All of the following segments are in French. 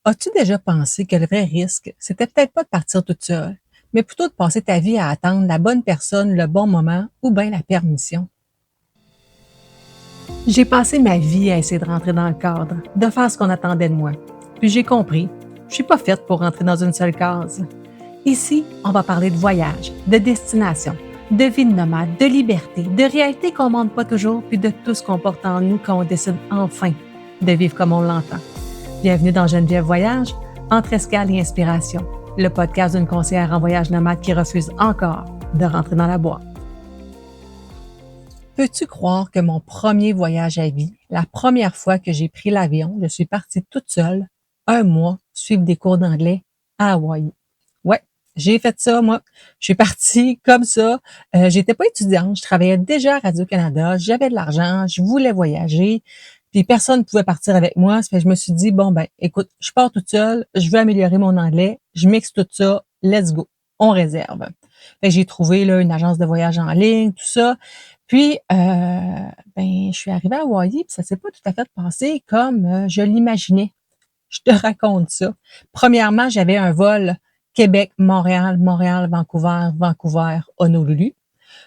As-tu déjà pensé que le vrai risque, c'était peut-être pas de partir toute seule, mais plutôt de passer ta vie à attendre la bonne personne, le bon moment ou bien la permission? J'ai passé ma vie à essayer de rentrer dans le cadre, de faire ce qu'on attendait de moi. Puis j'ai compris, je suis pas faite pour rentrer dans une seule case. Ici, on va parler de voyage, de destination, de vie de nomade, de liberté, de réalité qu'on ne montre pas toujours, puis de tout ce qu'on porte en nous quand on décide enfin de vivre comme on l'entend. Bienvenue dans Geneviève Voyage, entre escale et inspiration, le podcast d'une conseillère en voyage nomade qui refuse encore de rentrer dans la boîte. Peux-tu croire que mon premier voyage à vie, la première fois que j'ai pris l'avion, je suis partie toute seule, un mois, suivre des cours d'anglais à Hawaï. Ouais, j'ai fait ça, moi. Je suis partie comme ça. J'étais pas étudiante, je travaillais déjà à Radio-Canada, j'avais de l'argent, je voulais voyager, puis personne ne pouvait partir avec moi. Ça fait que je me suis dit, bon, ben, écoute, je pars toute seule, je veux améliorer mon anglais, je mixe tout ça, let's go, on réserve. Fait que j'ai trouvé là, une agence de voyage en ligne, tout ça. Puis, ben, je suis arrivée à Hawaï, puis ça s'est pas tout à fait passé comme je l'imaginais. Je te raconte ça. Premièrement, j'avais un vol Québec-Montréal, Montréal-Vancouver, Vancouver-Honolulu.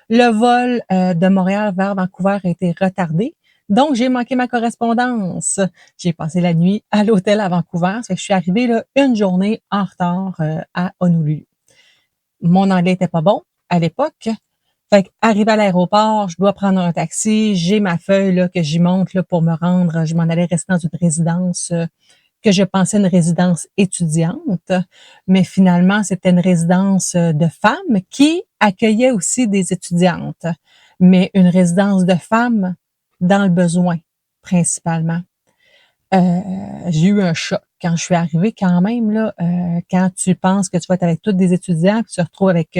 Le vol de Montréal vers Vancouver a été retardé. Donc, j'ai manqué ma correspondance. J'ai passé la nuit à l'hôtel à Vancouver. Ça fait que je suis arrivée là, une journée en retard à Honolulu. Mon anglais était pas bon à l'époque. Fait qu'arrivé à l'aéroport, je dois prendre un taxi. J'ai ma feuille là, que j'y monte là, pour me rendre. Je m'en allais rester dans une résidence que je pensais une résidence étudiante, mais finalement, c'était une résidence de femmes qui accueillait aussi des étudiantes, mais une résidence de femmes dans le besoin, principalement. J'ai eu un choc quand je suis arrivée quand même, là, quand tu penses que tu vas être avec tous des étudiants, puis tu te retrouves avec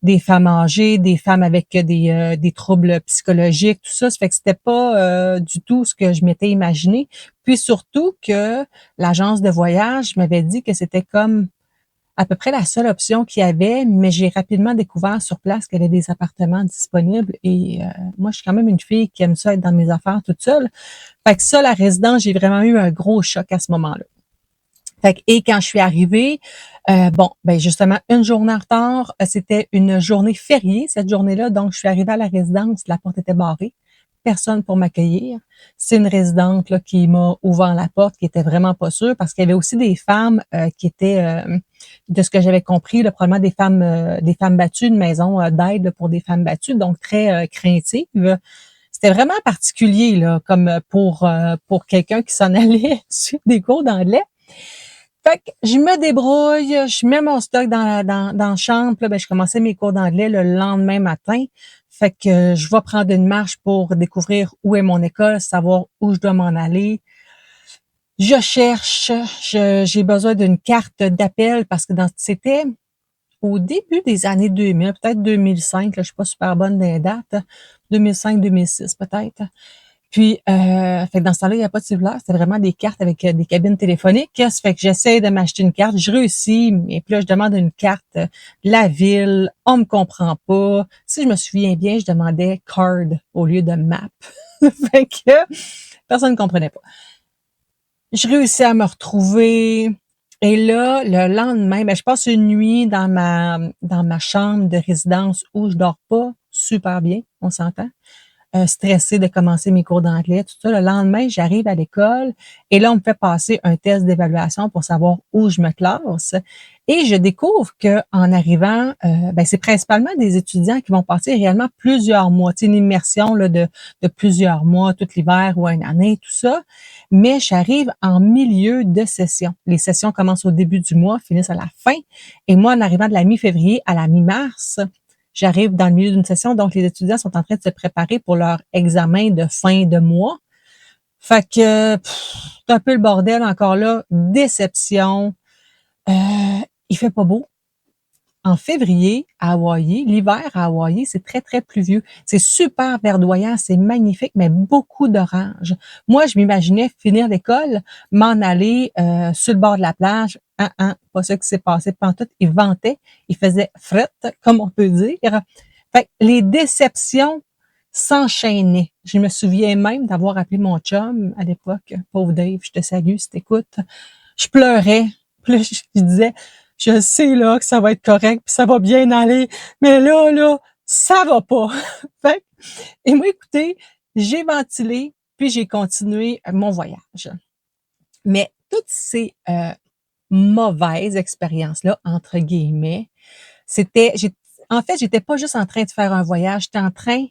des femmes âgées, des femmes avec des troubles psychologiques, tout ça. Ça fait que c'était pas du tout ce que je m'étais imaginé. Puis surtout que l'agence de voyage m'avait dit que c'était comme à peu près la seule option qu'il y avait, mais j'ai rapidement découvert sur place qu'il y avait des appartements disponibles et moi, je suis quand même une fille qui aime ça être dans mes affaires toute seule. Fait que ça, la résidence, j'ai vraiment eu un gros choc à ce moment-là. Fait que, et quand je suis arrivée, bon, ben justement, une journée en retard, c'était une journée fériée, cette journée-là. Donc, je suis arrivée à la résidence, la porte était barrée, personne pour m'accueillir. C'est une résidente là, qui m'a ouvert la porte, qui était vraiment pas sûre, parce qu'il y avait aussi des femmes qui étaient, de ce que j'avais compris, là, probablement des femmes battues, une maison d'aide pour des femmes battues, donc très craintive. C'était vraiment particulier, là, comme pour quelqu'un qui s'en allait suivre des cours d'anglais. Fait que je me débrouille, je mets mon stock dans la chambre, puis là, ben, je commençais mes cours d'anglais le lendemain matin. Fait que je vais prendre une marche pour découvrir où est mon école, savoir où je dois m'en aller. Je cherche, j'ai besoin d'une carte d'appel parce que c'était au début des années 2000, peut-être 2005, là, je suis pas super bonne dans les dates, 2005-2006 peut-être. Puis, fait que dans ce temps-là, il n'y a pas de cellulaire, c'était vraiment des cartes avec des cabines téléphoniques. Ça fait que j'essaie de m'acheter une carte, je réussis, et puis là, je demande une carte de la ville, on me comprend pas. Si je me souviens bien, je demandais card au lieu de map. Fait que personne ne comprenait pas. Je réussis à me retrouver. Et là, le lendemain, ben, je passe une nuit dans ma chambre de résidence où je dors pas super bien, on s'entend. Stressée de commencer mes cours d'anglais, tout ça. Le lendemain, j'arrive à l'école et là, on me fait passer un test d'évaluation pour savoir où je me classe. Et je découvre que en arrivant, ben, c'est principalement des étudiants qui vont passer réellement plusieurs mois, tu sais, une immersion là, de plusieurs mois, tout l'hiver ou une année, tout ça. Mais j'arrive en milieu de session. Les sessions commencent au début du mois, finissent à la fin. Et moi, en arrivant de la mi-février à la mi-mars, j'arrive dans le milieu d'une session, donc les étudiants sont en train de se préparer pour leur examen de fin de mois. Fait que c'est un peu le bordel encore là, déception. Euh, il fait pas beau. En février, à Hawaï, l'hiver à Hawaï, c'est très, très pluvieux. C'est super verdoyant, c'est magnifique, mais beaucoup d'oranges. Moi, je m'imaginais finir l'école, m'en aller sur le bord de la plage. Pas ça qui s'est passé. Pantoute, il ventait, il faisait fret, comme on peut dire. Fait que les déceptions s'enchaînaient. Je me souviens même d'avoir appelé mon chum à l'époque, pauvre Dave, je te salue si t'écoutes. Je pleurais. Puis là, je disais, je sais là que ça va être correct, puis ça va bien aller, mais là, ça va pas. Fait que- et moi, écoutez, j'ai ventilé, puis j'ai continué mon voyage. Mais toutes ces mauvaises expériences-là, entre guillemets, c'était, en fait, j'étais pas juste en train de faire un voyage, j'étais en train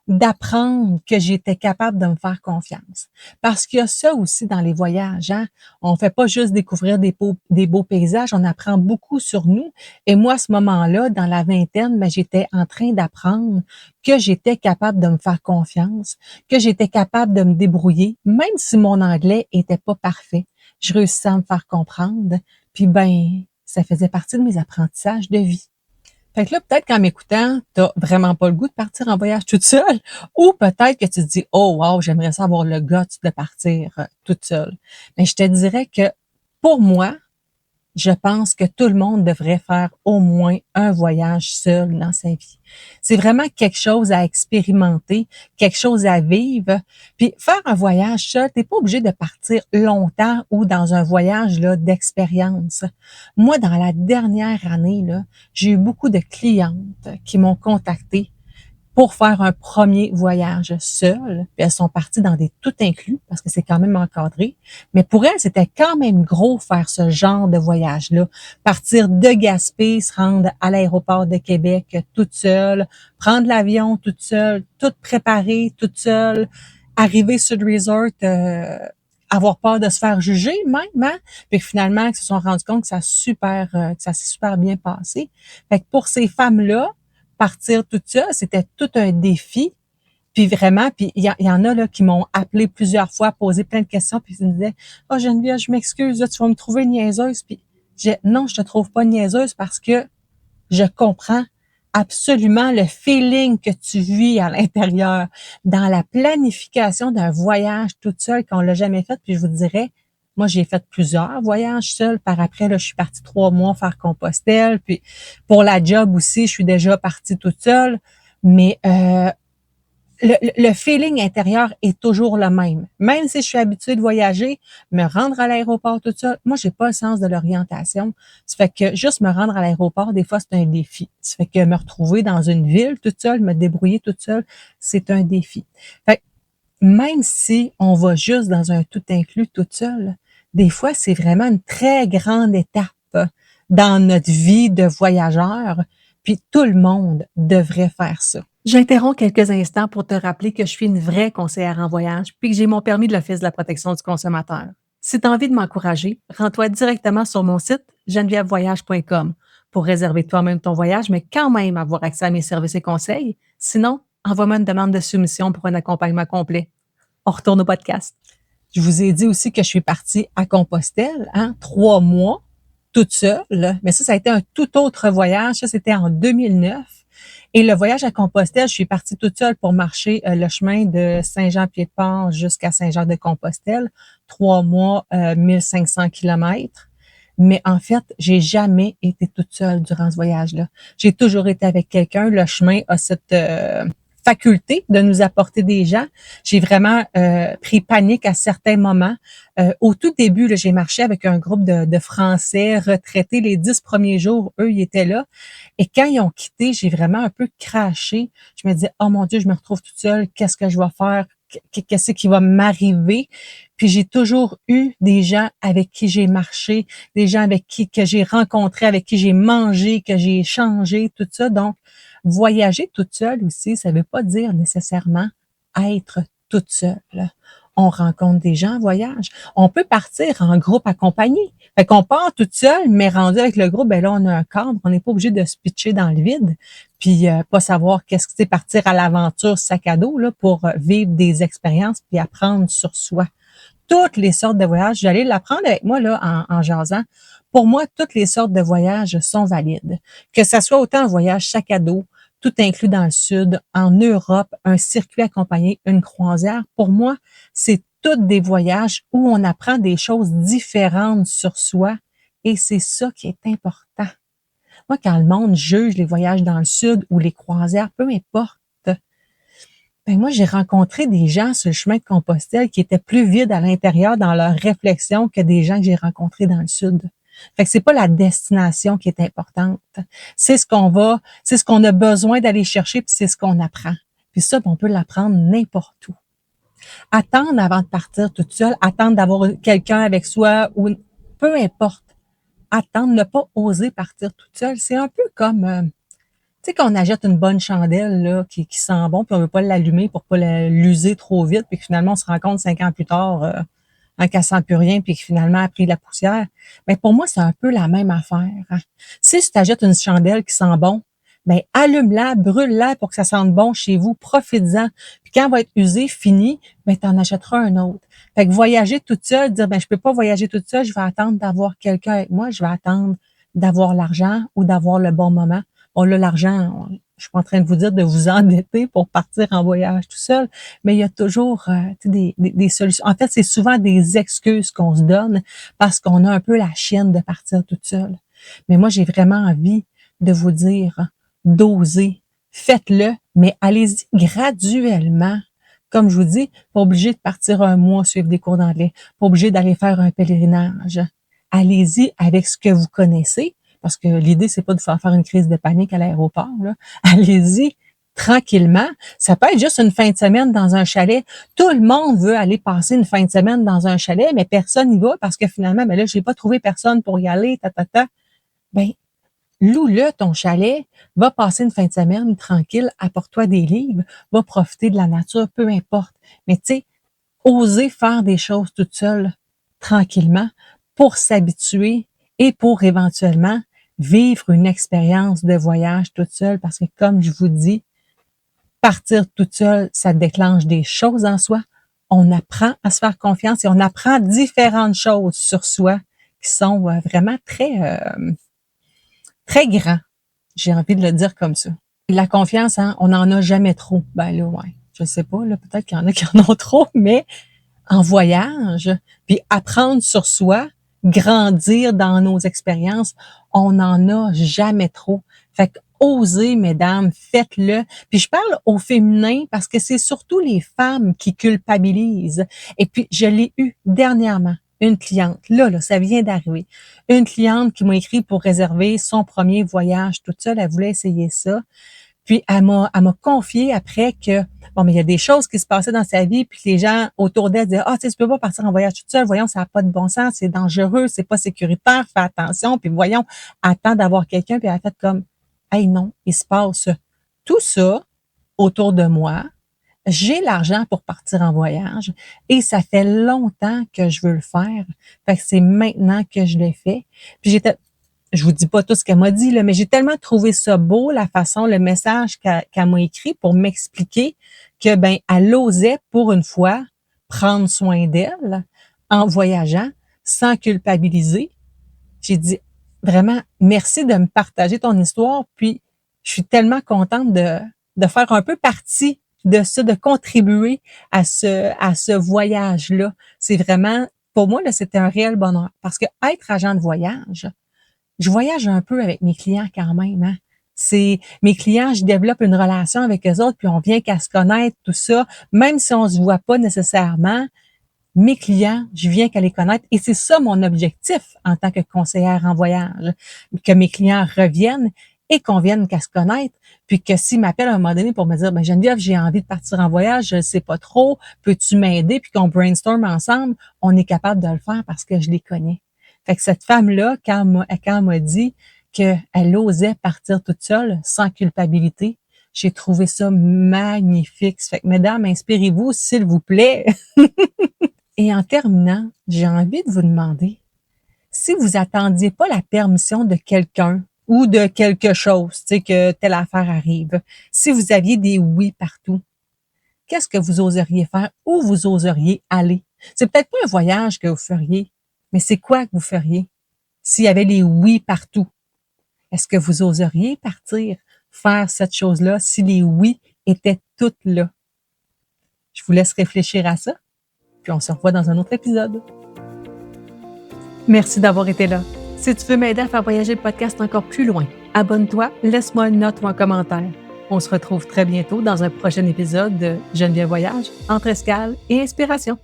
d'apprendre que j'étais capable de me faire confiance. Parce qu'il y a ça aussi dans les voyages, hein. On fait pas juste découvrir des beaux paysages, on apprend beaucoup sur nous. Et moi, à ce moment-là, dans la vingtaine, ben, j'étais en train d'apprendre que j'étais capable de me faire confiance, que j'étais capable de me débrouiller, même si mon anglais était pas parfait. Je réussissais à me faire comprendre. Puis ben, ça faisait partie de mes apprentissages de vie. Fait que là, peut-être qu'en m'écoutant, t'as vraiment pas le goût de partir en voyage toute seule, ou peut-être que tu te dis, oh wow, j'aimerais ça avoir le guts de partir toute seule. Mais je te dirais que pour moi, je pense que tout le monde devrait faire au moins un voyage seul dans sa vie. C'est vraiment quelque chose à expérimenter, quelque chose à vivre. Puis faire un voyage seul, t'es pas obligé de partir longtemps ou dans un voyage là d'expérience. Moi, dans la dernière année là, j'ai eu beaucoup de clientes qui m'ont contacté pour faire un premier voyage seul. Puis elles sont parties dans des tout inclus parce que c'est quand même encadré. Mais pour elles, c'était quand même gros faire ce genre de voyage-là. Partir de Gaspé, se rendre à l'aéroport de Québec toute seule, prendre l'avion toute seule, tout préparer toute seule, arriver sur le resort, avoir peur de se faire juger même, hein? Puis finalement, ils se sont rendus compte que ça s'est super bien passé. Fait que pour ces femmes-là, partir toute seule, c'était tout un défi. Puis vraiment, puis il y en a là qui m'ont appelé plusieurs fois, posé plein de questions, puis ils me disaient, oh Geneviève, je m'excuse, là, tu vas me trouver niaiseuse. Puis non, je te trouve pas niaiseuse parce que je comprends absolument le feeling que tu vis à l'intérieur dans la planification d'un voyage toute seule qu'on l'a jamais fait. Puis je vous dirais, moi j'ai fait plusieurs voyages seuls. Par après, là, je suis partie 3 mois faire Compostelle. Puis pour la job aussi, je suis déjà partie toute seule. Mais le feeling intérieur est toujours le même. Même si je suis habituée de voyager, me rendre à l'aéroport tout ça, moi, j'ai pas le sens de l'orientation. Ça fait que juste me rendre à l'aéroport, des fois, c'est un défi. Ça fait que me retrouver dans une ville toute seule, me débrouiller toute seule, c'est un défi. Fait que même si on va juste dans un tout inclus toute seule, des fois, c'est vraiment une très grande étape dans notre vie de voyageur. Puis tout le monde devrait faire ça. J'interromps quelques instants pour te rappeler que je suis une vraie conseillère en voyage puis que j'ai mon permis de l'Office de la protection du consommateur. Si tu as envie de m'encourager, rends-toi directement sur mon site genevièvevoyage.com pour réserver toi-même ton voyage, mais quand même avoir accès à mes services et conseils. Sinon, envoie-moi une demande de soumission pour un accompagnement complet. On retourne au podcast. Je vous ai dit aussi que je suis partie à Compostelle, hein, 3 mois, toute seule. Mais ça a été un tout autre voyage. Ça, c'était en 2009. Et le voyage à Compostelle, je suis partie toute seule pour marcher le chemin de Saint-Jean-Pied-de-Port jusqu'à Saint-Jacques-de-Compostelle. 3 mois, 1500 kilomètres. Mais en fait, j'ai jamais été toute seule durant ce voyage-là. J'ai toujours été avec quelqu'un. Le chemin a cette faculté de nous apporter des gens. J'ai vraiment pris panique à certains moments. Au tout début, là, j'ai marché avec un groupe de Français retraités. Les 10 premiers jours, eux, ils étaient là. Et quand ils ont quitté, j'ai vraiment un peu craché. Je me disais, oh mon Dieu, je me retrouve toute seule. Qu'est-ce que je vais faire? Qu'est-ce qui va m'arriver? Puis j'ai toujours eu des gens avec qui j'ai marché, des gens avec qui que j'ai rencontré, avec qui j'ai mangé, que j'ai échangé, tout ça. Donc, voyager toute seule aussi, ça veut pas dire nécessairement être toute seule. On rencontre des gens en voyage. On peut partir en groupe accompagné. Fait qu'on part toute seule, mais rendu avec le groupe, ben là, on a un cadre. On n'est pas obligé de se pitcher dans le vide, puis pas savoir qu'est-ce que c'est partir à l'aventure sac à dos là, pour vivre des expériences puis apprendre sur soi. Toutes les sortes de voyages, j'allais l'apprendre avec moi là en jasant. Pour moi, toutes les sortes de voyages sont valides. Que ça soit autant un voyage sac à dos, tout inclus dans le sud, en Europe, un circuit accompagné, une croisière. Pour moi, c'est tous des voyages où on apprend des choses différentes sur soi et c'est ça qui est important. Moi, quand le monde juge les voyages dans le sud ou les croisières, peu importe, Ben moi, j'ai rencontré des gens sur le chemin de Compostelle qui étaient plus vides à l'intérieur dans leur réflexion que des gens que j'ai rencontrés dans le sud. Fait que c'est pas la destination qui est importante. C'est ce qu'on a besoin d'aller chercher, puis c'est ce qu'on apprend. Puis ça, ben, on peut l'apprendre n'importe où. Attendre avant de partir toute seule, attendre d'avoir quelqu'un avec soi ou peu importe. Attendre, ne pas oser partir toute seule, c'est un peu comme tu sais, quand on achète une bonne chandelle là, qui sent bon, puis on veut pas l'allumer pour pas l'user trop vite, puis que finalement, on se rend compte 5 ans plus tard qu'elle sent plus rien, puis que finalement, elle a pris de la poussière. Mais pour moi, c'est un peu la même affaire. Hein. Si tu t'achètes une chandelle qui sent bon, ben allume-la, brûle-la pour que ça sente bon chez vous, profites-en. Puis quand elle va être usée, finie, ben t'en achèteras un autre. Fait que voyager toute seule, dire ben je peux pas voyager toute seule, je vais attendre d'avoir quelqu'un avec moi, je vais attendre d'avoir l'argent ou d'avoir le bon moment. Bon, là, l'argent, je suis pas en train de vous dire de vous endetter pour partir en voyage tout seul, mais il y a toujours des solutions. En fait, c'est souvent des excuses qu'on se donne parce qu'on a un peu la chienne de partir toute seule. Mais moi, j'ai vraiment envie de vous dire d'oser. Faites-le, mais allez-y graduellement. Comme je vous dis, pas obligé de partir un mois suivre des cours d'anglais, pas obligé d'aller faire un pèlerinage. Allez-y avec ce que vous connaissez, parce que l'idée, c'est pas de faire une crise de panique à l'aéroport, là. Allez-y tranquillement. Ça peut être juste une fin de semaine dans un chalet. Tout le monde veut aller passer une fin de semaine dans un chalet, mais personne n'y va parce que finalement, ben là, j'ai pas trouvé personne pour y aller, Ben, loue-le ton chalet, va passer une fin de semaine tranquille, apporte-toi des livres, va profiter de la nature, peu importe. Mais tu sais, oser faire des choses toute seule, tranquillement, pour s'habituer et pour éventuellement vivre une expérience de voyage toute seule, parce que comme je vous dis, partir toute seule, ça déclenche des choses en soi. On apprend à se faire confiance et on apprend différentes choses sur soi qui sont vraiment très grands. J'ai envie de le dire comme ça. La confiance, hein, on n'en a jamais trop. Ben là, ouais, je sais pas, là, peut-être qu'il y en a qui en ont trop, mais en voyage, puis apprendre sur soi, grandir dans nos expériences, on n'en a jamais trop. Fait que osez, mesdames, faites-le. Puis je parle au féminin parce que c'est surtout les femmes qui culpabilisent. Et puis, je l'ai eu dernièrement, une cliente. Là, ça vient d'arriver. Une cliente qui m'a écrit pour réserver son premier voyage toute seule. Elle voulait essayer ça. Puis elle m'a confié après que bon, mais il y a des choses qui se passaient dans sa vie, puis que les gens autour d'elle disaient ah, tu sais, tu peux pas partir en voyage toute seule, voyons, ça n'a pas de bon sens, c'est dangereux, c'est pas sécuritaire, fais attention, puis voyons, attends d'avoir quelqu'un, puis elle a fait comme hey non, il se passe tout ça autour de moi. J'ai l'argent pour partir en voyage et ça fait longtemps que je veux le faire. Fait que c'est maintenant que je le fais. Puis je vous dis pas tout ce qu'elle m'a dit, là, mais j'ai tellement trouvé ça beau, la façon, le message qu'elle m'a écrit pour m'expliquer que, ben, elle osait, pour une fois, prendre soin d'elle en voyageant sans culpabiliser. J'ai dit, vraiment, merci de me partager ton histoire, puis je suis tellement contente de faire un peu partie de ça, de contribuer à ce voyage-là. C'est vraiment, pour moi, là, c'était un réel bonheur. Parce que être agent de voyage, je voyage un peu avec mes clients quand même, hein. C'est mes clients, je développe une relation avec eux autres, puis on vient qu'à se connaître, tout ça. Même si on se voit pas nécessairement, mes clients, je viens qu'à les connaître. Et c'est ça mon objectif en tant que conseillère en voyage. Que mes clients reviennent et qu'on vienne qu'à se connaître. Puis que s'ils m'appellent à un moment donné pour me dire, ben Geneviève, j'ai envie de partir en voyage, je ne sais pas trop, peux-tu m'aider? Puis qu'on brainstorm ensemble, on est capable de le faire parce que je les connais. Fait que cette femme-là, quand elle m'a dit qu'elle osait partir toute seule, sans culpabilité, j'ai trouvé ça magnifique. Fait que, mesdames, inspirez-vous, s'il vous plaît. Et en terminant, j'ai envie de vous demander si vous attendiez pas la permission de quelqu'un ou de quelque chose, tu sais, que telle affaire arrive, si vous aviez des oui partout, qu'est-ce que vous oseriez faire? Où vous oseriez aller? C'est peut-être pas un voyage que vous feriez, mais c'est quoi que vous feriez s'il y avait les oui partout? Est-ce que vous oseriez partir faire cette chose-là si les oui étaient toutes là? Je vous laisse réfléchir à ça, puis on se revoit dans un autre épisode. Merci d'avoir été là. Si tu veux m'aider à faire voyager le podcast encore plus loin, abonne-toi, laisse-moi une note ou un commentaire. On se retrouve très bientôt dans un prochain épisode de Geneviève Voyage, entre escale et inspiration.